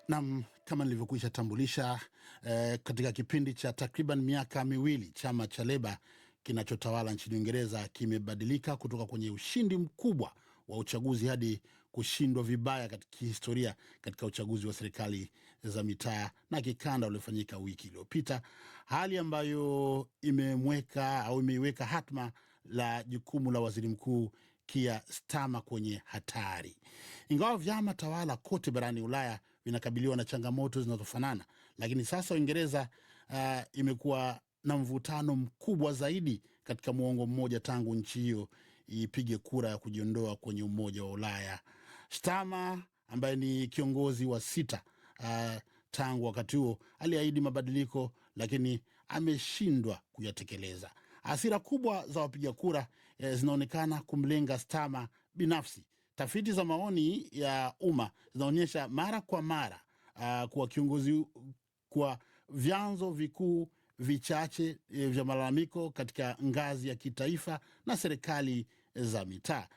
Nam, kama nilivyokwisha tambulisha katika kipindi cha takriban miaka miwili, chama cha Leba kinachotawala nchini Uingereza kimebadilika kutoka kwenye ushindi mkubwa wa uchaguzi hadi kushindwa vibaya katika kihistoria katika uchaguzi wa serikali za mitaa na kikanda uliofanyika wiki iliyopita, hali ambayo imeiweka hatma la jukumu la waziri mkuu Keir Starmer kwenye hatari. Ingawa vyama tawala kote barani Ulaya vinakabiliwa na changamoto zinazofanana, lakini sasa Uingereza imekuwa na mvutano mkubwa zaidi katika muongo mmoja tangu nchi hiyo ipige kura ya kujiondoa kwenye Umoja wa Ulaya. Starmer ambaye ni kiongozi wa sita tangu wakati huo aliahidi mabadiliko, lakini ameshindwa kuyatekeleza. Hasira kubwa za wapiga kura zinaonekana kumlenga Starmer binafsi. Tafiti za maoni ya umma zinaonyesha mara kwa mara kwa kiongozi kwa vyanzo vikuu vichache vya malalamiko katika ngazi ya kitaifa na serikali za mitaa.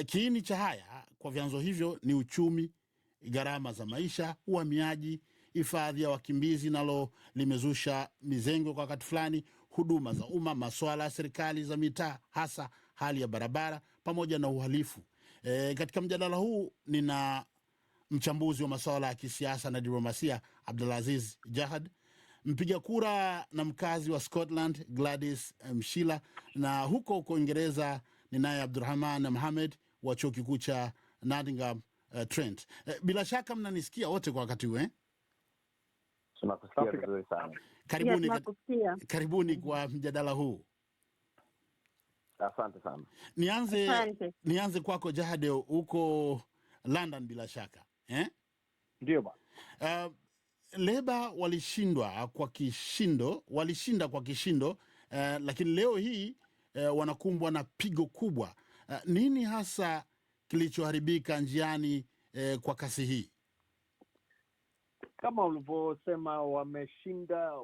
Kiini cha haya kwa vyanzo hivyo ni uchumi, gharama za maisha, uhamiaji, hifadhi ya wakimbizi nalo limezusha mizengo kwa wakati fulani, huduma za umma, masuala ya serikali za mitaa, hasa hali ya barabara pamoja na uhalifu. Katika mjadala huu nina mchambuzi wa masuala ya kisiasa na diplomasia Abdulaziz Jahad, mpiga kura na mkazi wa Scotland Gladys Mshila, na huko Uingereza ninaye Abdurrahman Mohamed wa chuo kikuu cha Nottingham Trent. Bila shaka mnanisikia wote kwa wakati huu Tunakusikia vizuri sana. Karibuni kwa mjadala huu. Asante sana. Nianze kwako Jahade, huko London bila shaka. Ndio bwana. Leba walishinda kwa kishindo, lakini leo hii wanakumbwa na pigo kubwa. Nini hasa kilichoharibika njiani kwa kasi hii? Kama ulivyosema,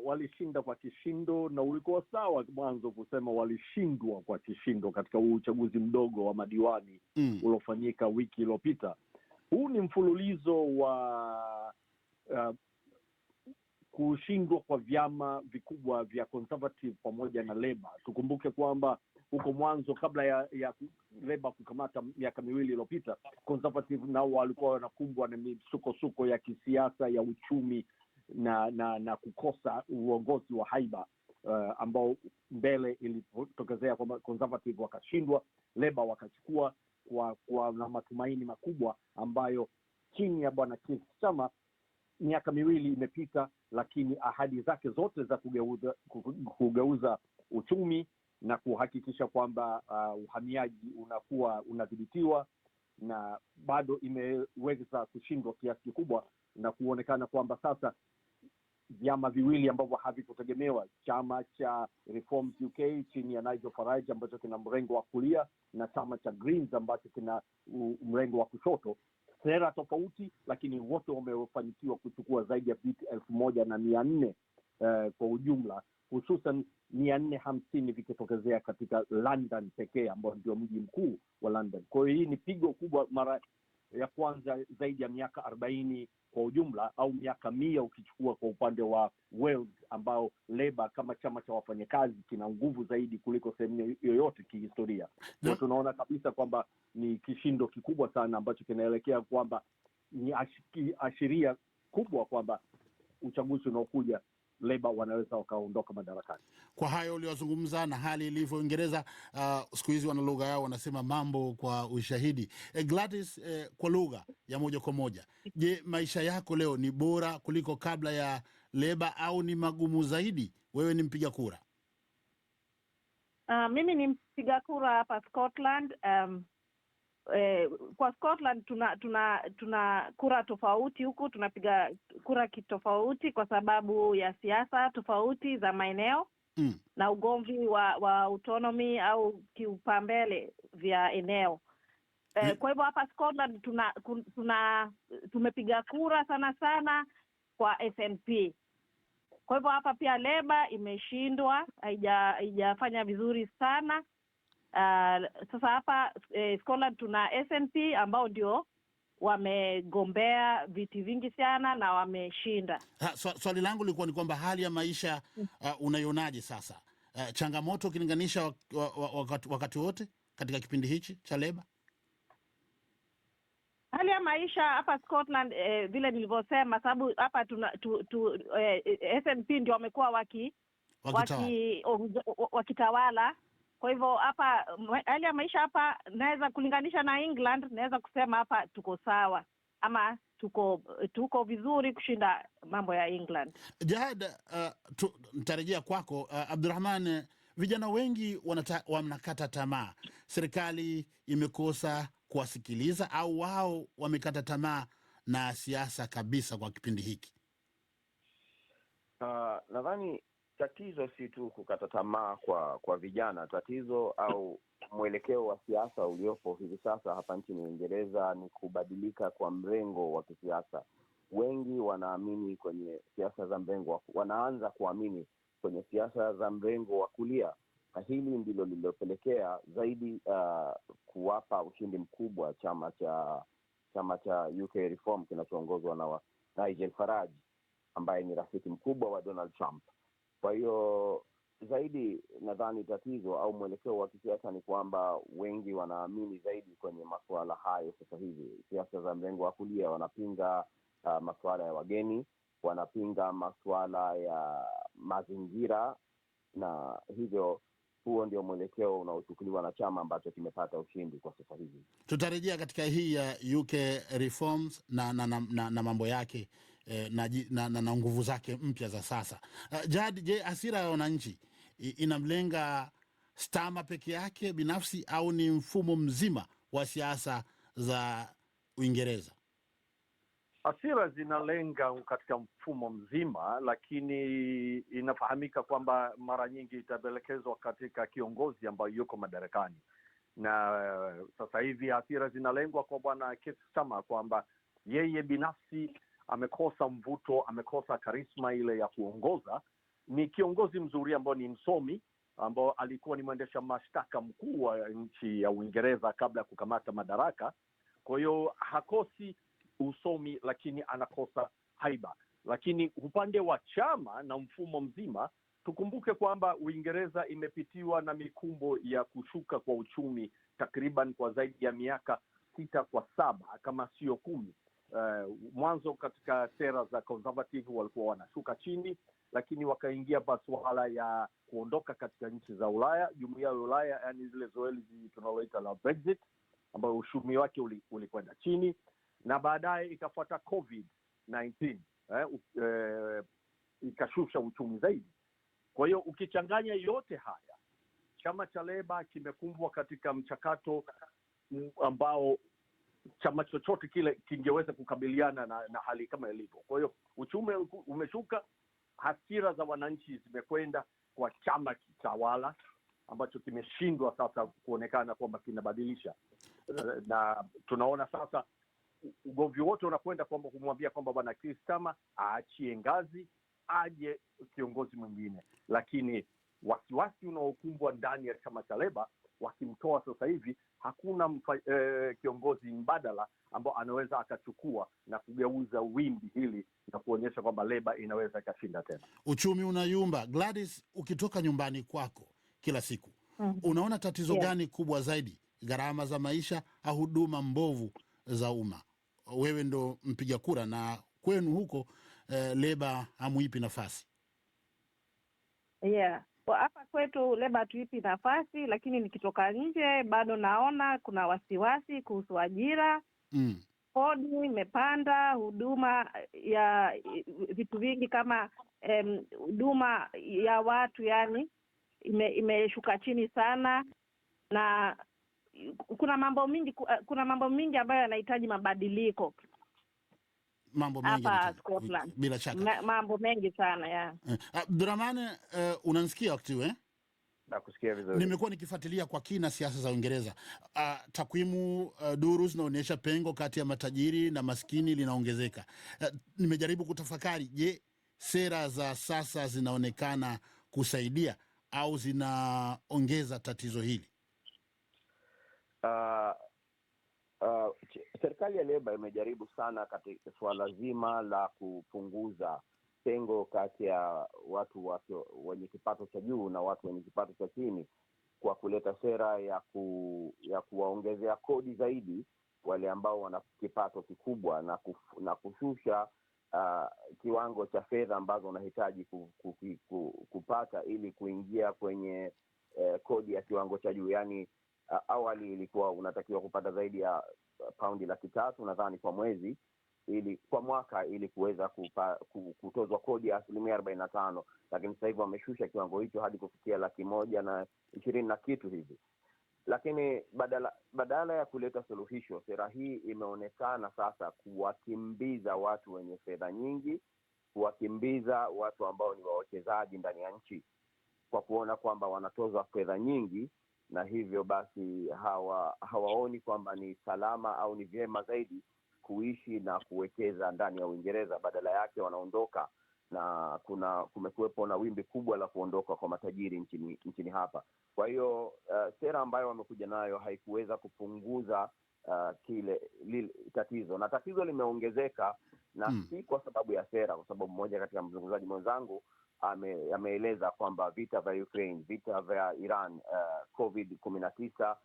walishinda kwa kishindo, na ulikuwa sawa mwanzo kusema walishindwa kwa kishindo katika uchaguzi mdogo wa madiwani uliofanyika wiki iliyopita. Huu ni mfululizo wa kushindwa kwa vyama vikubwa vya Conservative pamoja na Labour. Tukumbuke kwamba huko mwanzo, kabla ya Labour kukamata miaka miwili iliyopita, Conservative nao walikuwa wanakumbwa na misukosuko ya kisiasa, ya uchumi na kukosa uongozi wa haiba, ambao mbele ilipotokezea kwamba Conservative wakashindwa, Labour wakachukua kwa na matumaini makubwa, ambayo chini ya bwana Keir Starmer miaka miwili imepita, lakini ahadi zake zote za kugeuza uchumi na kuhakikisha kwamba uhamiaji unakuwa unadhibitiwa, na bado imeweza kushindwa kiasi kikubwa, na kuonekana kwamba sasa vyama viwili ambavyo havikutegemewa, chama cha Reforms UK chini ya Nigel Farage ambacho kina mrengo wa kulia na chama cha Greens ambacho kina mrengo wa kushoto, sera tofauti, lakini wote wamefanikiwa kuchukua zaidi ya viti 1,400 kwa ujumla, hususan 450 vikitokezea katika London pekee, ambao ndio mji mkuu wa London. Kwa hiyo hii ni pigo kubwa, mara ya kwanza zaidi ya miaka 40 kwa ujumla, au miaka 100 ukichukua kwa upande wa Wales, ambao Labour kama chama cha wafanyakazi kina nguvu zaidi kuliko sehemu yoyote kihistoria. Kwa tunaona kabisa kwamba ni kishindo kikubwa sana ambacho kinaelekea kwamba ni ashiria kubwa kwamba uchaguzi unaokuja Labour wanaweza wakaondoka madarakani. Kwa hayo uliozungumza na hali ilivyo Uingereza, siku hizi wana lugha yao wanasema mambo kwa ushahidi. Gladys, kwa lugha ya moja kwa moja, je, maisha yako leo ni bora kuliko kabla ya Labour au ni magumu zaidi? Wewe ni mpiga kura. Mimi ni mpiga kura hapa Scotland. Kwa Scotland tuna kura tofauti huku, tunapiga kura kitofauti kwa sababu ya siasa tofauti za maeneo na ugomvi wa autonomy au kiupambele vya eneo. Kwa hivyo hapa Scotland tumepiga kura sana kwa SNP. Kwa hivyo hapa pia Labour imeshindwa, haijafanya vizuri sana. Sasa hapa Scotland tuna SNP ambao ndio wamegombea viti vingi sana na wameshinda. Swali langu lilikuwa ni kwamba hali ya maisha unaionaje sasa? Changamoto ukilinganisha wakati wote katika kipindi hichi cha Leba? Hali ya maisha hapa Scotland, vile nilivyosema, sababu hapa SNP ndio wamekuwa wakitawala. Kwa hivyo hapa hali ya maisha hapa, naweza kulinganisha na England, naweza kusema hapa tuko sawa, ama tuko vizuri kushinda mambo ya England. Jahad, nitarejea kwako. Abdurrahman, vijana wengi wanakata tamaa, serikali imekosa kuwasikiliza au wao wamekata tamaa na siasa kabisa kwa kipindi hiki? Nadhani tatizo si tu kukata tamaa kwa vijana. Tatizo au mwelekeo wa siasa uliopo hivi sasa hapa nchini Uingereza ni kubadilika kwa mrengo wa kisiasa. Wengi wanaamini kwenye siasa za mrengo, wanaanza kuamini kwenye siasa za mrengo wa kulia, na hili ndilo lililopelekea zaidi kuwapa ushindi mkubwa chama cha UK Reform kinachoongozwa na Nigel Farage ambaye ni rafiki mkubwa wa Donald Trump. Kwa hiyo zaidi nadhani tatizo au mwelekeo wa kisiasa ni kwamba wengi wanaamini zaidi kwenye masuala hayo sasa hivi. Siasa za mrengo wa kulia wanapinga masuala ya wageni, wanapinga masuala ya mazingira, na hivyo huo ndio mwelekeo unaochukuliwa na chama ambacho kimepata ushindi kwa sasa hivi. Tutarejea katika hii ya UK Reforms na mambo yake na nguvu zake mpya za sasa. Jad, je, hasira ya wananchi inamlenga Starmer peke yake binafsi au ni mfumo mzima wa siasa za Uingereza? Hasira zinalenga katika mfumo mzima, lakini inafahamika kwamba mara nyingi itaelekezwa katika kiongozi ambayo yuko madarakani. Na sasa hivi hasira zinalengwa kwa bwana Keir Starmer kwamba yeye binafsi amekosa mvuto, amekosa karisma ile ya kuongoza. Ni kiongozi mzuri ambao ni msomi, ambao alikuwa ni mwendesha mashtaka mkuu wa nchi ya Uingereza kabla ya kukamata madaraka. Kwa hiyo hakosi usomi, lakini anakosa haiba. Lakini upande wa chama na mfumo mzima, tukumbuke kwamba Uingereza imepitiwa na mikumbo ya kushuka kwa uchumi takriban kwa zaidi ya miaka 6 kwa 7 kama sio 10. Mwanzo katika sera za Conservative walikuwa wanashuka chini, lakini wakaingia masuala ya kuondoka katika nchi za Ulaya, jumuiya ya Ulaya, yani zile zoezi tunaloita la Brexit, ambayo uchumi wake ulikwenda chini, na baadaye ikafuata COVID-19 ikashusha uchumi zaidi. Kwa hiyo ukichanganya yote haya, chama cha Leba kimekumbwa katika mchakato ambao chama chochote kile kingeweza kukabiliana na hali kama ilivyo. Kwa hiyo uchumi umeshuka, hasira za wananchi zimekwenda kwa chama kitawala ambacho kimeshindwa sasa kuonekana kwamba kinabadilisha, na tunaona sasa ugomvi wote unakwenda kwamba kumwambia kwamba bwana Keir Starmer aachie ngazi, aje kiongozi mwingine. Lakini wasiwasi unaokumbwa ndani ya chama cha Leba, wakimtoa sasa hivi hakuna kiongozi mbadala ambao anaweza akachukua na kugeuza wimbi hili na kuonyesha kwamba Leba inaweza ikashinda tena. Uchumi unayumba. Gladys, ukitoka nyumbani kwako kila siku, unaona tatizo gani kubwa zaidi? Gharama za maisha au huduma mbovu za umma? Wewe ndo mpiga kura na kwenu huko Leba hamuipi nafasi. Hapa kwetu Leba hatuipi nafasi, lakini nikitoka nje bado naona kuna wasiwasi kuhusu ajira. Kodi imepanda, huduma ya vitu vingi kama huduma ya watu yani imeshuka chini sana, na kuna mambo mingi ambayo yanahitaji mabadiliko. Mambo mengi hapa Scotland. Bila shaka. Mambo mengi sana Abdurrahman, unanisikia wakati huu? Nakusikia vizuri. Nimekuwa nikifuatilia kwa kina siasa za Uingereza. Takwimu duru zinaonyesha pengo kati ya matajiri na maskini linaongezeka. Nimejaribu kutafakari, je, sera za sasa zinaonekana kusaidia au zinaongeza tatizo hili? Serikali ya Leba imejaribu sana katika suala zima la kupunguza pengo kati ya watu wenye kipato cha juu na watu wenye kipato cha chini, kwa kuleta sera ya kuwaongezea kodi zaidi wale ambao wana kipato kikubwa na kushusha kiwango cha fedha ambazo unahitaji kupata ili kuingia kwenye kodi ya kiwango cha juu. Yani awali ilikuwa unatakiwa kupata zaidi ya paundi 300,000 nadhani kwa mwezi, ili kwa mwaka, ili kuweza kutozwa kodi ya 45%, lakini sasa hivi wameshusha kiwango hicho hadi kufikia 120,000 na kitu hivi. Lakini badala ya kuleta suluhisho, sera hii imeonekana sasa kuwakimbiza watu wenye fedha nyingi, kuwakimbiza watu ambao ni wawekezaji ndani ya nchi, kwa kuona kwamba wanatozwa fedha nyingi, na hivyo basi hawaoni kwamba ni salama au ni vyema zaidi kuishi na kuwekeza ndani ya Uingereza. Badala yake wanaondoka, na kumekuwepo na wimbi kubwa la kuondoka kwa matajiri nchini hapa. Kwa hiyo sera ambayo wamekuja nayo haikuweza kupunguza tatizo, na tatizo limeongezeka, na si kwa sababu ya sera, kwa sababu mmoja katika mzungumzaji mwenzangu ameeleza kwamba vita vya Ukraine, vita vya Iran, COVID-19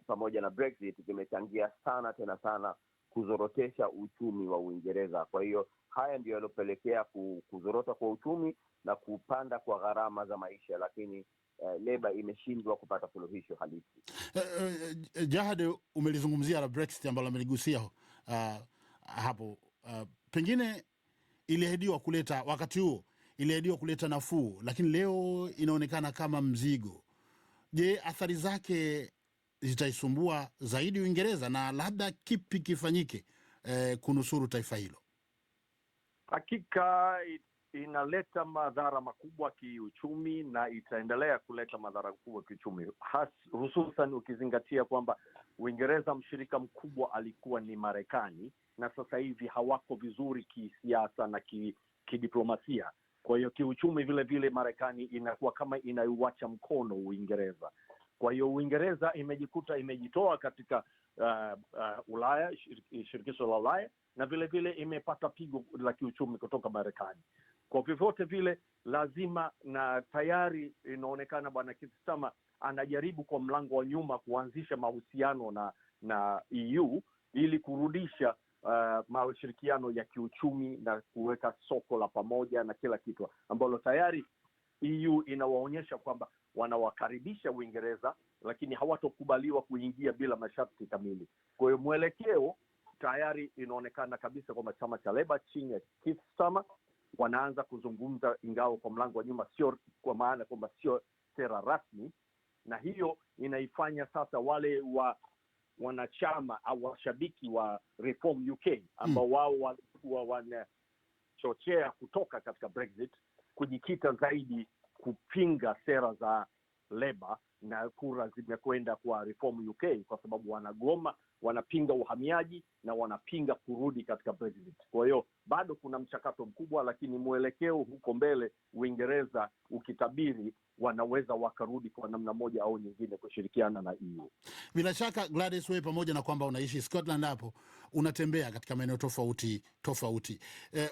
pamoja na Brexit vimechangia sana kuzorotesha uchumi wa Uingereza. Kwa hiyo haya ndio yalopelekea kuzorota kwa uchumi na kupanda kwa gharama za maisha, lakini Leba imeshindwa kupata suluhisho halisi. Jahad, umelizungumzia la Brexit ambalo ameligusia hapo. Pengine iliahidiwa kuleta, wakati huo iliahidiwa kuleta nafuu, lakini leo inaonekana kama mzigo. Je, athari zake zitaisumbua zaidi Uingereza, na labda kipi kifanyike kunusuru taifa hilo? Hakika inaleta madhara makubwa kiuchumi, na itaendelea kuleta madhara makubwa kiuchumi, hususan ukizingatia kwamba Uingereza mshirika mkubwa alikuwa ni Marekani, na sasa hivi hawako vizuri kisiasa na kidiplomasia. Kwa hiyo kiuchumi vile vile Marekani inakuwa kama inaiwacha mkono Uingereza. Kwa hiyo Uingereza imejitoa katika Ulaya, shirikisho la Ulaya, na vile vile imepata pigo la kiuchumi kutoka Marekani. Kwa vyovyote vile lazima, na tayari inaonekana Bwana Keir Starmer anajaribu kwa mlango wa nyuma kuanzisha mahusiano na EU ili kurudisha mashirikiano ya kiuchumi na kuweka soko la pamoja na kila kitu, ambalo tayari EU inawaonyesha kwamba wanawakaribisha Uingereza, lakini hawatokubaliwa kuingia bila masharti kamili. Kwa hiyo mwelekeo tayari inaonekana kabisa kwamba chama cha Leba chini ya Keir Starmer wanaanza kuzungumza, ingawa kwa mlango wa nyuma, sio kwa maana kwamba sio sera rasmi, na hiyo inaifanya sasa wale wanachama au washabiki wa Reform UK ambao wao walikuwa wanachochea kutoka katika Brexit kujikita zaidi kupinga sera za Leba, na kura zimekwenda kwa Reform UK kwa sababu wanapinga uhamiaji na wanapinga kurudi katika Brexit. Kwa hiyo bado kuna mchakato mkubwa, lakini mwelekeo huko mbele Uingereza ukitabiri wanaweza wakarudi kwa namna moja au nyingine kushirikiana na EU. Bila shaka Gladys, wewe pamoja na kwamba unaishi Scotland, hapo unatembea katika maeneo tofauti.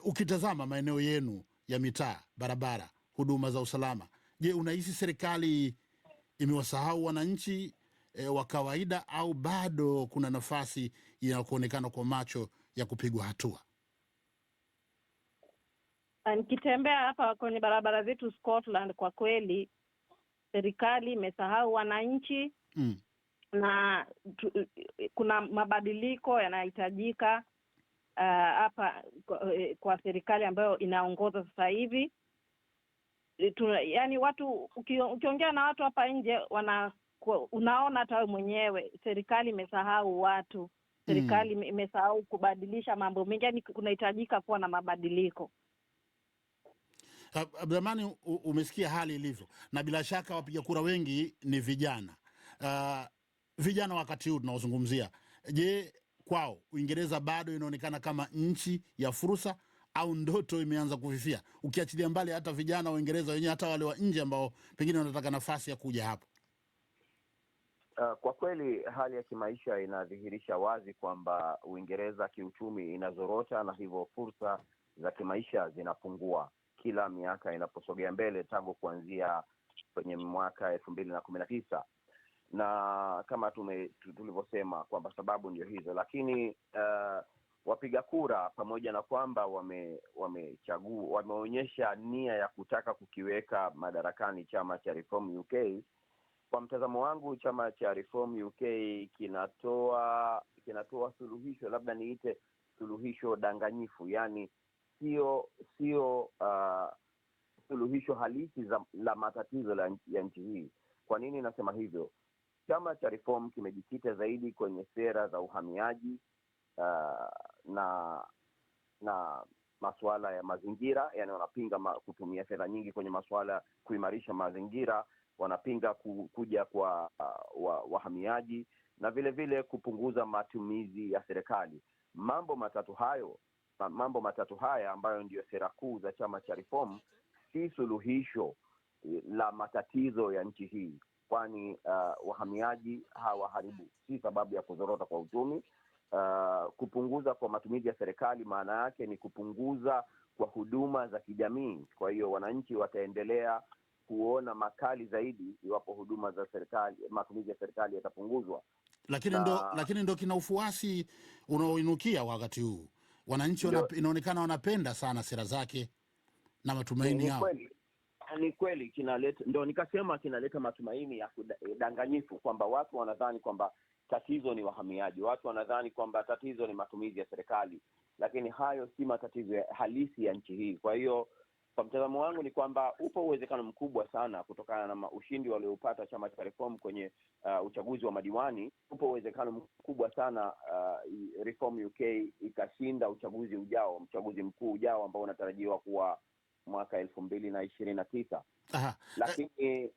Ukitazama maeneo yenu ya mitaa, barabara, huduma za usalama, je, unahisi serikali imewasahau wananchi wa kawaida, au bado kuna nafasi ya kuonekana kwa macho ya kupigwa hatua? Nikitembea hapa kwenye barabara zetu Scotland, kwa kweli serikali imesahau wananchi na kuna mabadiliko yanahitajika hapa kwa serikali ambayo inaongoza sasa hivi. Yani watu ukiongea na watu hapa nje unaona hata wewe mwenyewe serikali imesahau watu. Serikali imesahau kubadilisha mambo mengi, yani kunahitajika kuwa na mabadiliko. Abdulrahman, umesikia hali ilivyo, na bila shaka wapiga kura wengi ni vijana. Vijana wakati huu tunaozungumzia, je, kwao Uingereza bado inaonekana kama nchi ya fursa au ndoto imeanza kufifia, ukiachilia mbali hata vijana wa Uingereza wenyewe, hata wale wa nje ambao pengine wanataka nafasi ya kuja hapo? Kwa kweli hali ya kimaisha inadhihirisha wazi kwamba Uingereza kiuchumi inazorota, na hivyo fursa za kimaisha zinapungua kila miaka inaposogea mbele, tangu kuanzia kwenye mwaka 2019, na kama tulivyosema kwamba sababu ndio hizo. Lakini wapiga kura, pamoja na kwamba wameonyesha nia ya kutaka kukiweka madarakani chama cha Reform UK, kwa mtazamo wangu chama cha Reform UK kinatoa suluhisho, labda niite suluhisho danganyifu, yani sio suluhisho halisi la matatizo ya nchi hii. Kwa nini nasema hivyo? Chama cha Reform kimejikita zaidi kwenye sera za uhamiaji na masuala ya mazingira, yani wanapinga kutumia fedha nyingi kwenye masuala kuimarisha mazingira, wanapinga kuja kwa wahamiaji, na vile vile kupunguza matumizi ya serikali. Mambo matatu haya ambayo ndio sera kuu za chama cha Reform si suluhisho la matatizo ya nchi hii, kwani wahamiaji hawaharibu, si sababu ya kuzorota kwa uchumi. Kupunguza kwa matumizi ya serikali maana yake ni kupunguza kwa huduma za kijamii. Kwa hiyo wananchi wataendelea kuona makali zaidi iwapo huduma za serikali, matumizi ya serikali yatapunguzwa. Lakini ndo kina ufuasi unaoinukia wakati huu. Wananchi inaonekana wanapenda sana sera zake na matumaini yao. Ni kweli kinaleta matumaini ya danganyifu, kwamba watu wanadhani kwamba tatizo ni wahamiaji, watu wanadhani kwamba tatizo ni matumizi ya serikali, lakini hayo si matatizo halisi ya nchi hii. Kwa hiyo kwa mtazamo wangu ni kwamba upo uwezekano mkubwa sana, kutokana na ushindi walioupata chama cha Reform kwenye uchaguzi wa madiwani, upo uwezekano mkubwa sana Reform UK ikashinda uchaguzi mkuu ujao ambao unatarajiwa kuwa mwaka 2029. Lakini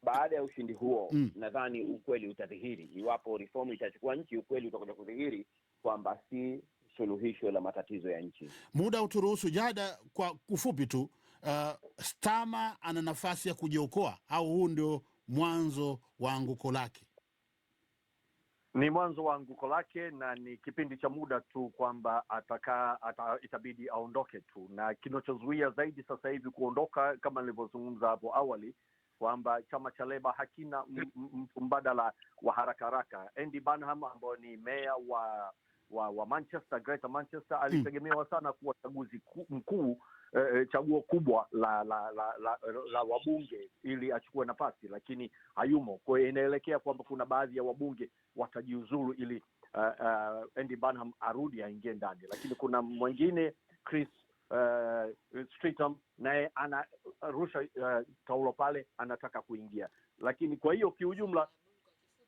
baada ya ushindi huo nadhani ukweli utadhihiri. Iwapo Reform itachukua nchi, ukweli utakuja kudhihiri kwamba si suluhisho la matatizo ya nchi. Muda uturuhusu, Jada, kwa kufupi tu, Starmer ana nafasi ya kujiokoa au huu ndio mwanzo wa anguko lake? Ni mwanzo wa anguko lake, na ni kipindi cha muda tu, kwamba itabidi aondoke tu, na kinachozuia zaidi sasa hivi kuondoka, kama nilivyozungumza hapo awali, kwamba chama cha Labour hakina mbadala wa haraka. Andy Burnham ambaye ni meya wa Manchester, Greater Manchester, alitegemewa sana kuwa chaguo kubwa la wabunge ili achukue nafasi, lakini hayumo. Kwa hiyo inaelekea kwamba kuna baadhi ya wabunge watajiuzulu ili Andy Burnham arudi aingie ndani, lakini kuna mwingine Chris Streeton naye anarusha taulo pale, anataka kuingia. Lakini kwa hiyo kiujumla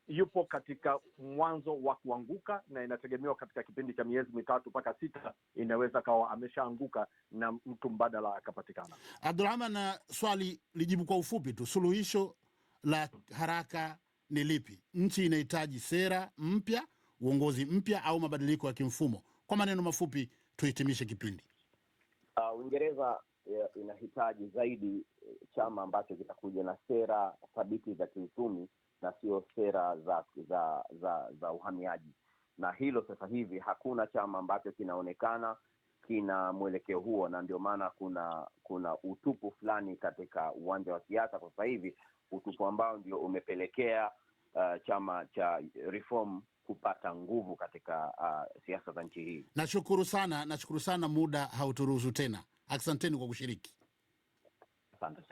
yupo katika mwanzo wa kuanguka, na inategemewa katika kipindi cha miezi 3 mpaka 6 inaweza kawa ameshaanguka na mtu mbadala akapatikana. Abdulrahman, swali lijibu kwa ufupi tu, suluhisho la haraka ni lipi? Nchi inahitaji sera mpya, uongozi mpya, au mabadiliko ya kimfumo? Kwa maneno mafupi tuhitimishe kipindi. Uingereza inahitaji zaidi chama ambacho kitakuja na sera thabiti za kiuchumi na sio sera za uhamiaji, na hilo sasa hivi hakuna chama ambacho kinaonekana kina mwelekeo huo, na ndio maana kuna utupu fulani katika uwanja wa siasa kwa sasa hivi, utupu ambao ndio umepelekea chama cha Reform kupata nguvu katika siasa za nchi hii. Nashukuru sana, muda hauturuhusu tena. Asanteni kwa kushiriki. Asante.